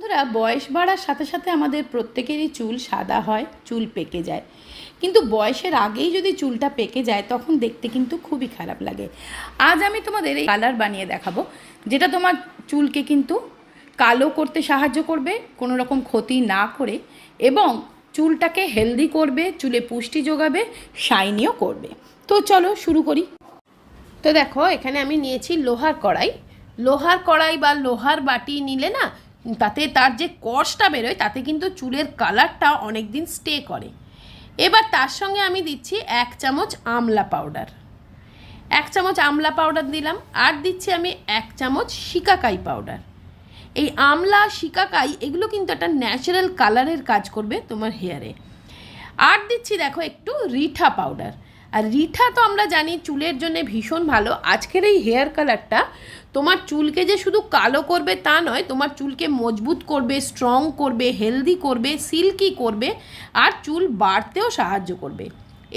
বন্ধুরা, বয়স বাড়ার সাথে সাথে আমাদের প্রত্যেকেরই চুল সাদা হয়, চুল পেকে যায়। কিন্তু বয়সের আগেই যদি চুলটা পেকে যায় তখন দেখতে কিন্তু খুবই খারাপ লাগে। আজ আমি তোমাদের এই কালার বানিয়ে দেখাবো, যেটা তোমার চুলকে কিন্তু কালো করতে সাহায্য করবে, কোনো রকম ক্ষতি না করে, এবং চুলটাকে হেলদি করবে, চুলে পুষ্টি যোগাবে, শাইনিও করবে। তো চলো শুরু করি। তো দেখো, এখানে আমি নিয়েছি লোহার কড়াই। লোহার কড়াই বা লোহার বাটি নিলে না, তাতে তার যে কষটা বেরোয় তাতে কিন্তু চুলের কালারটা অনেক দিন স্টে করে। এবার তার সঙ্গে আমি দিচ্ছি 1 চামচ আমলা পাউডার। 1 চামচ আমলা পাউডার দিলাম। আর দিচ্ছি আমি 1 চামচ শিকাকাই পাউডার। এই আমলা, শিকাকাই এগুলো কিন্তু একটা ন্যাচারাল কালারের কাজ করবে তোমার হেয়ারে। আর দিচ্ছি দেখো একটু রিঠা পাউডার। আর রিঠা তো আমরা জানি চুলের জন্য ভীষণ ভালো। আজকের এই হেয়ার কালারটা তোমার চুলকে যে শুধু কালো করবে তা নয়, তোমার চুলকে মজবুত করবে, স্ট্রং করবে, হেলদি করবে, সিল্কি করবে, আর চুল বাড়তেও সাহায্য করবে।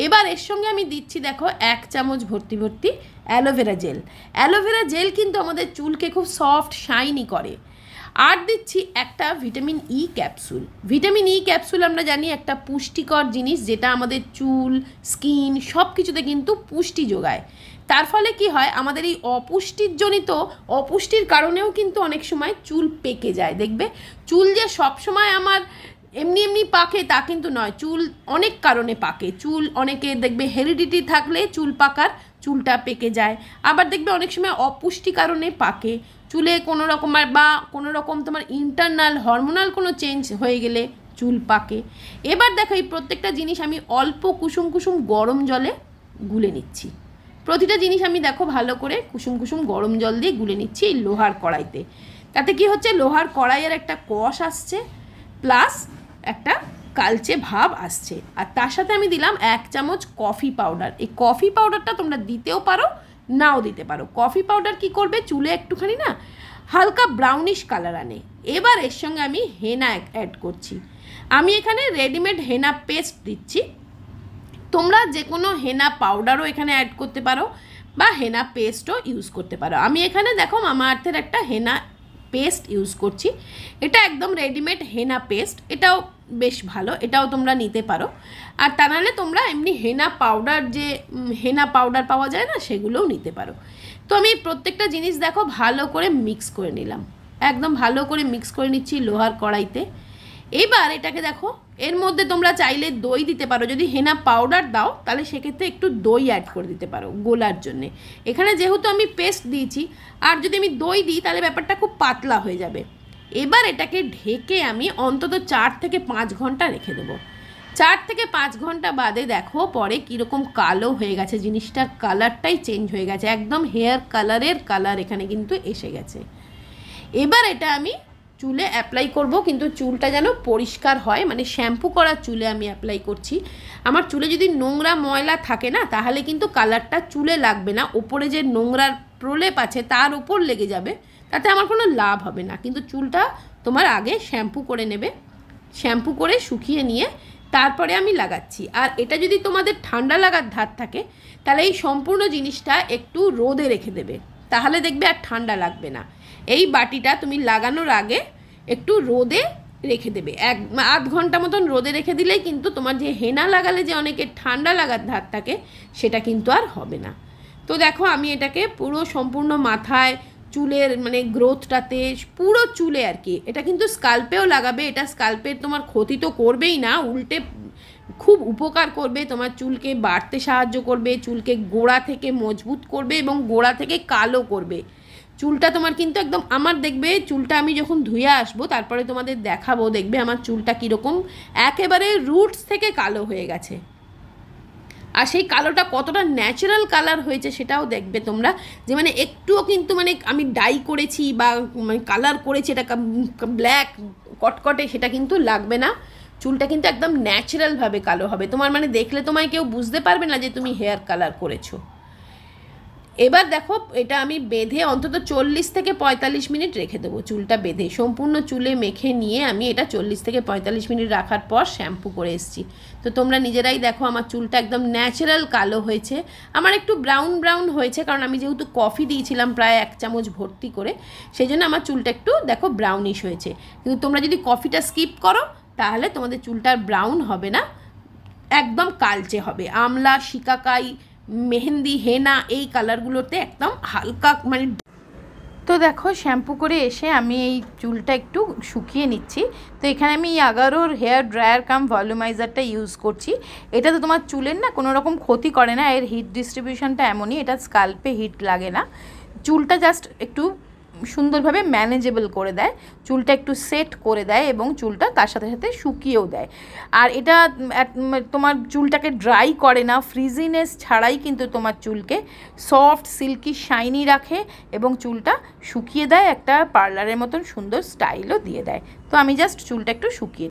এবার এর সঙ্গে আমি দিচ্ছি দেখো 1 চামচ ভর্তি ভর্তি অ্যালোভেরা জেল। অ্যালোভেরা জেল কিন্তু আমাদের চুলকে খুব সফট শাইনি করে। আর দিচ্ছি একটা vitamin E capsule. Vitamin E capsule আমরা জানি একটা পুষ্টিকর জিনিস, যেটা আমাদের চুল, স্কিন সব কিছুতে কিন্তু পুষ্টি যোগায়। তার ফলে কি হয়, আমাদের এই অপুষ্টির কারণেও কিন্তু অনেক সময় চুল পেকে যায়। দেখবে চুল যে সব সময় আমার এমনি এমনি পাকে তা কিন্তু নয়, চুল অনেক কারণে পাকে। চুল অনেকে দেখবে হেরিডিটি থাকলে চুল পাকার, চুলটা পেকে যায়। আবার দেখবে অনেক সময় অপুষ্টি কারণে পাকে, চুলে কোনো রকম তোমার ইন্টারনাল হরমোনাল কোনো চেঞ্জ হয়ে গেলে চুল পাকে। এবার দেখো, এই প্রত্যেকটা জিনিস আমি অল্প কুসুম কুসুম গরম জলে গুলে নিচ্ছি। প্রতিটা জিনিস আমি দেখো ভালো করে কুসুম কুসুম গরম জল দিয়ে গুলে নিচ্ছি এই লোহার কড়াইতে। তাতে কি হচ্ছে, লোহার কড়াইয়ের একটা কষ আসছে, প্লাস একটা কালচে ভাব আসছে। আর তার সাথে আমি দিলাম 1 চামচ কফি পাউডার। এই কফি পাউডারটা তোমরা দিতেও পারো, নাও দিতে পারো। কফি পাউডার কি করবে, চুলে একটুখানি না হালকা ব্রাউনিশ কালার আনে। এবার এর সঙ্গে আমি হেনা অ্যাড করছি। আমি এখানে রেডিমেড হেনা পেস্ট দিচ্ছি। তোমরা যে কোনো হেনা পাউডারও এখানে অ্যাড করতে পারো, বা হেনা পেস্টও ইউজ করতে পারো। আমি এখানে দেখো মামা আর্থের একটা হেনা পেস্ট ইউজ করছি। এটা একদম রেডিমেড হেনা পেস্ট, এটাও বেশ ভালো, এটাও তোমরা নিতে পারো। আর তা নাহলে তোমরা এমনি হেনা পাউডার, যে হেনা পাউডার পাওয়া যায় না, সেগুলোও নিতে পারো। তো আমি প্রত্যেকটা জিনিস দেখো ভালো করে মিক্স করে নিলাম, একদম ভালো করে মিক্স করে নিচ্ছি লোহার কড়াইতে। এবার এটাকে দেখো, এর মধ্যে তোমরা চাইলে দই দিতে পারো। যদি হেনা পাউডার দাও তাহলে সেক্ষেত্রে একটু দই অ্যাড করে দিতে পারো গোলার জন্যে। এখানে যেহেতু আমি পেস্ট দিয়েছি, আর যদি আমি দই দিই তাহলে ব্যাপারটা খুব পাতলা হয়ে যাবে। এবার এটাকে ঢেকে আমি অন্তত 4 থেকে 5 ঘন্টা রেখে দেবো। 4 থেকে 5 ঘন্টা বাদে দেখো পরে কীরকম কালো হয়ে গেছে, জিনিসটার কালারটাই চেঞ্জ হয়ে গেছে, একদম হেয়ার কালারের কালার এখানে কিন্তু এসে গেছে। এবার এটা আমি চুলে অ্যাপ্লাই করব, কিন্তু চুলটা যেন পরিষ্কার হয়, মানে শ্যাম্পু করা চুলে আমি অ্যাপ্লাই করছি। আমার চুলে যদি নোংরা ময়লা থাকে না, তাহলে কিন্তু কালারটা চুলে লাগবে না, ওপরে যে নোংরার প্রলেপ আছে তার উপর লেগে যাবে, তাতে আমার কোনো লাভ হবে না। কিন্তু চুলটা তোমার আগে শ্যাম্পু করে নেবে, শ্যাম্পু করে শুকিয়ে নিয়ে তারপরে আমি লাগাচ্ছি। আর এটা যদি তোমাদের ঠান্ডা লাগার ধার থাকে, তাহলে এই সম্পূর্ণ জিনিসটা একটু রোদে রেখে দেবে, তাহলে দেখবে আর ঠান্ডা লাগবে না। এই বাটিটা তুমি লাগানোর আগে একটু রোদে রেখে দেবে, 1-8 ঘন্টা মতন রোদে রেখে দিলেই কিন্তু তোমার যে হেনা লাগালে যে অনেকে ঠান্ডা লাগার ধার থাকে, সেটা কিন্তু আর হবে না। তো দেখো আমি এটাকে পুরো সম্পূর্ণ মাথায়, চুলের মানে গ্রোথটাতে, পুরো চুলে আর কি, এটা কিন্তু স্কাল্পেও লাগাবে। এটা স্কাল্পের তোমার ক্ষতি তো করবেই না, উল্টে খুব উপকার করবে, তোমার চুলকে বাড়তে সাহায্য করবে, চুলকে গোড়া থেকে মজবুত করবে এবং গোড়া থেকে কালো করবে। চুলটা তোমার কিন্তু একদম, আমার দেখবে চুলটা আমি যখন ধুয়ে আসবো তারপরে তোমাদের দেখাবো, দেখবে আমার চুলটা কীরকম একেবারে রুটস থেকে কালো হয়ে গেছে। আর সেই কালোটা কতটা ন্যাচারাল কালার হয়েছে সেটাও দেখবে তোমরা, যে মানে একটুও কিন্তু মানে আমি ডাই করেছি বা মানে কালার করেছি এটা ব্ল্যাক কটকটে, সেটা কিন্তু লাগবে না। চুলটা কিন্তু একদম ন্যাচারালভাবে কালো হবে তোমার, মানে দেখলে তোমায় কেউ বুঝতে পারবে না যে তুমি হেয়ার কালার করেছো। এবার দেখো এটা আমি বেঁধে অন্তত 40 থেকে 45 মিনিট রেখে দেবো। চুলটা বেঁধে সম্পূর্ণ চুলে মেখে নিয়ে আমি এটা 40 থেকে 45 মিনিট রাখার পর শ্যাম্পু করে এসেছি। তো তোমরা নিজেরাই দেখো আমার চুলটা একদম ন্যাচারাল কালো হয়েছে। আমার একটু ব্রাউন ব্রাউন হয়েছে, কারণ আমি যেহেতু কফি দিয়েছিলাম প্রায় 1 চামচ ভর্তি করে, সেই জন্য আমার চুলটা একটু দেখো ব্রাউনিশ হয়েছে। কিন্তু তোমরা যদি কফিটা স্কিপ করো তাহলে তোমাদের চুলটা ব্রাউন হবে না, একদম কালচে হবে। আমলা, শিকাকাই, মেহেন্দি, হেনা এই কালারগুলোতে একদম হালকা মানে। তো দেখো শ্যাম্পু করে এসে আমি এই চুলটা একটু শুকিয়ে নিচ্ছি। তো এখানে আমি আগারোর হেয়ার ড্রায়ার কাম ভলিউমাইজারটা ইউজ করছি। এটা তো তোমার চুলের না কোনো রকম ক্ষতি করে না, এর হিট ডিস্ট্রিবিউশনটা এমনই, এটা স্কাল্পে হিট লাগে না, চুলটা জাস্ট একটু সুন্দরভাবে ম্যানেজেবল করে দেয়, চুলটা একটু সেট করে দেয় এবং চুলটা তার সাথে সাথে শুকিয়েও দেয়। আর এটা তোমার চুলটাকে ড্রাই করে না, ফ্রিজিনেস ছাড়াই কিন্তু তোমার চুলকে সফট, সিল্কি, শাইনি রাখে এবং চুলটা শুকিয়ে দেয়, একটা পার্লারের মতন সুন্দর স্টাইলও দিয়ে দেয়। তো আমি জাস্ট চুলটা একটু শুকিয়ে